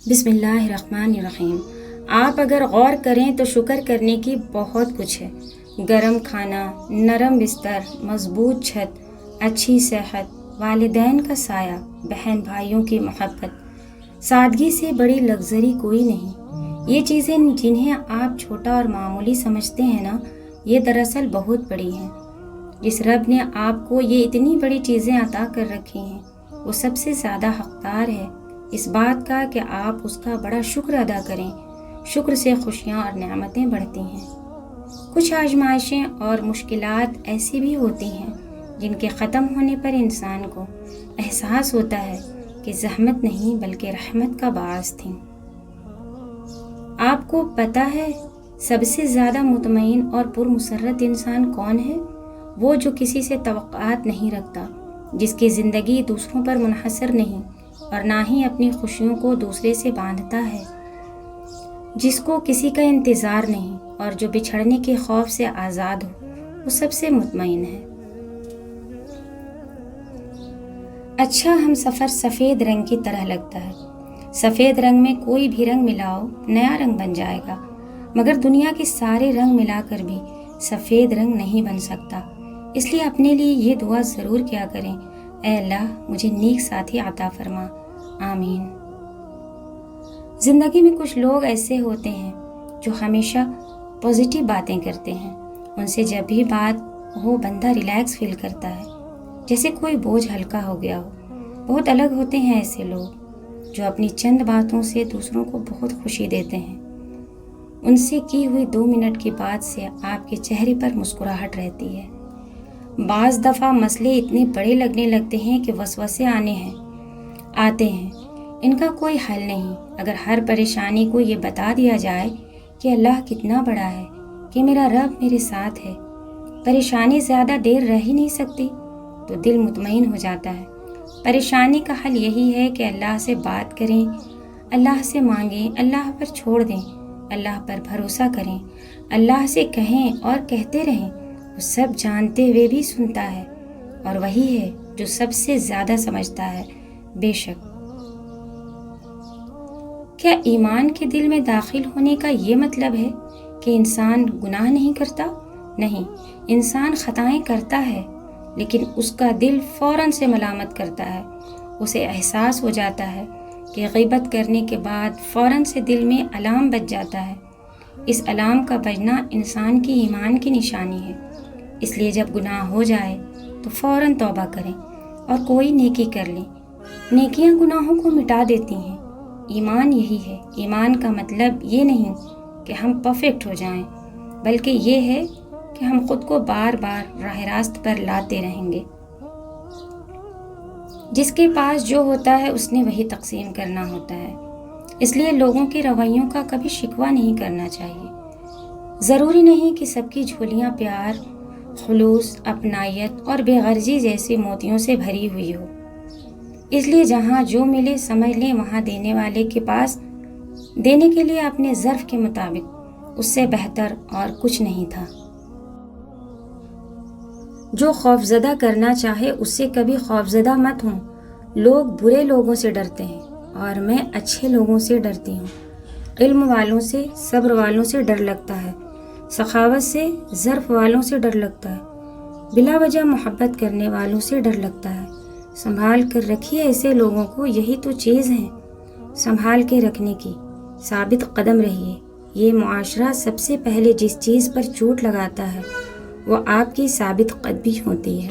بسم اللہ الرحمن الرحیم۔ آپ اگر غور کریں تو شکر کرنے کی بہت کچھ ہے۔ گرم کھانا، نرم بستر، مضبوط چھت، اچھی صحت، والدین کا سایہ، بہن بھائیوں کی محبت، سادگی سے بڑی لگژری کوئی نہیں۔ یہ چیزیں جنہیں آپ چھوٹا اور معمولی سمجھتے ہیں نا، یہ دراصل بہت بڑی ہیں۔ جس رب نے آپ کو یہ اتنی بڑی چیزیں عطا کر رکھی ہیں، وہ سب سے زیادہ حقدار ہے اس بات کا کہ آپ اس کا بڑا شکر ادا کریں۔ شکر سے خوشیاں اور نعمتیں بڑھتی ہیں۔ کچھ آزمائشیں اور مشکلات ایسی بھی ہوتی ہیں جن کے ختم ہونے پر انسان کو احساس ہوتا ہے کہ زحمت نہیں بلکہ رحمت کا باعث تھیں۔ آپ کو پتہ ہے سب سے زیادہ مطمئن اور پرمسرت انسان کون ہے؟ وہ جو کسی سے توقعات نہیں رکھتا، جس کی زندگی دوسروں پر منحصر نہیں اور نہ ہی اپنی خوشیوں کو دوسرے سے باندھتا ہے، جس کو کسی کا انتظار نہیں اور جو بچھڑنے کے خوف سے آزاد ہو، وہ سب سے مطمئن ہے۔ اچھا ہم سفر سفید رنگ کی طرح لگتا ہے۔ سفید رنگ میں کوئی بھی رنگ ملاؤ نیا رنگ بن جائے گا، مگر دنیا کے سارے رنگ ملا کر بھی سفید رنگ نہیں بن سکتا۔ اس لیے اپنے لیے یہ دعا ضرور کیا کریں، اے اللہ مجھے نیک ساتھی عطا فرما، آمین۔ زندگی میں کچھ لوگ ایسے ہوتے ہیں جو ہمیشہ پازیٹیو باتیں کرتے ہیں۔ ان سے جب بھی بات ہو بندہ ریلیکس فیل کرتا ہے، جیسے کوئی بوجھ ہلکا ہو گیا ہو۔ بہت الگ ہوتے ہیں ایسے لوگ جو اپنی چند باتوں سے دوسروں کو بہت خوشی دیتے ہیں۔ ان سے کی ہوئی 2 منٹ کی بات سے آپ کے چہرے پر مسکراہٹ رہتی ہے۔ بعض دفعہ مسئلے اتنے بڑے لگنے لگتے ہیں کہ وسوسے آتے ہیں۔ ان کا کوئی حل نہیں۔ اگر ہر پریشانی کو یہ بتا دیا جائے کہ اللہ کتنا بڑا ہے، کہ میرا رب میرے ساتھ ہے، پریشانی زیادہ دیر رہ ہی نہیں سکتی، تو دل مطمئن ہو جاتا ہے۔ پریشانی کا حل یہی ہے کہ اللہ سے بات کریں، اللہ سے مانگیں، اللہ پر چھوڑ دیں، اللہ پر بھروسہ کریں، اللہ سے کہیں اور کہتے رہیں۔ وہ سب جانتے ہوئے بھی سنتا ہے، اور وہی ہے جو سب سے زیادہ سمجھتا ہے۔ بے شک کیا ایمان کے دل میں داخل ہونے کا یہ مطلب ہے کہ انسان گناہ نہیں کرتا؟ نہیں، انسان خطائیں کرتا ہے، لیکن اس کا دل فوراً سے ملامت کرتا ہے۔ اسے احساس ہو جاتا ہے کہ غیبت کرنے کے بعد فوراً سے دل میں الارم بج جاتا ہے۔ اس الارم کا بجنا انسان کی ایمان کی نشانی ہے۔ اس لیے جب گناہ ہو جائے تو فوراً توبہ کریں اور کوئی نیکی کر لیں۔ نیکیاں گناہوں کو مٹا دیتی ہیں۔ ایمان یہی ہے۔ ایمان کا مطلب یہ نہیں کہ ہم پرفیکٹ ہو جائیں، بلکہ یہ ہے کہ ہم خود کو بار بار راہ راست پر لاتے رہیں گے۔ جس کے پاس جو ہوتا ہے اس نے وہی تقسیم کرنا ہوتا ہے۔ اس لیے لوگوں کے رویوں کا کبھی شکوہ نہیں کرنا چاہیے۔ ضروری نہیں کہ سب کی جھولیاں پیار، خلوص، اپنائیت اور بے غرضی جیسے موتیوں سے بھری ہوئی ہو۔ اس لیے جہاں جو ملے سمجھ لیں وہاں دینے والے کے پاس دینے کے لیے اپنے ظرف کے مطابق اس سے بہتر اور کچھ نہیں تھا۔ جو خوفزدہ کرنا چاہے اس سے کبھی خوفزدہ مت ہوں۔ لوگ برے لوگوں سے ڈرتے ہیں اور میں اچھے لوگوں سے ڈرتی ہوں۔ علم والوں سے، صبر والوں سے ڈر لگتا ہے، سخاوت سے، ظرف والوں سے ڈر لگتا ہے، بلا وجہ محبت کرنے والوں سے ڈر لگتا ہے۔ سنبھال کر رکھیے ایسے لوگوں کو، یہی تو چیز ہے سنبھال کے رکھنے کی۔ ثابت قدم رہیے۔ یہ معاشرہ سب سے پہلے جس چیز پر چوٹ لگاتا ہے وہ آپ کی ثابت قدمی ہوتی ہے۔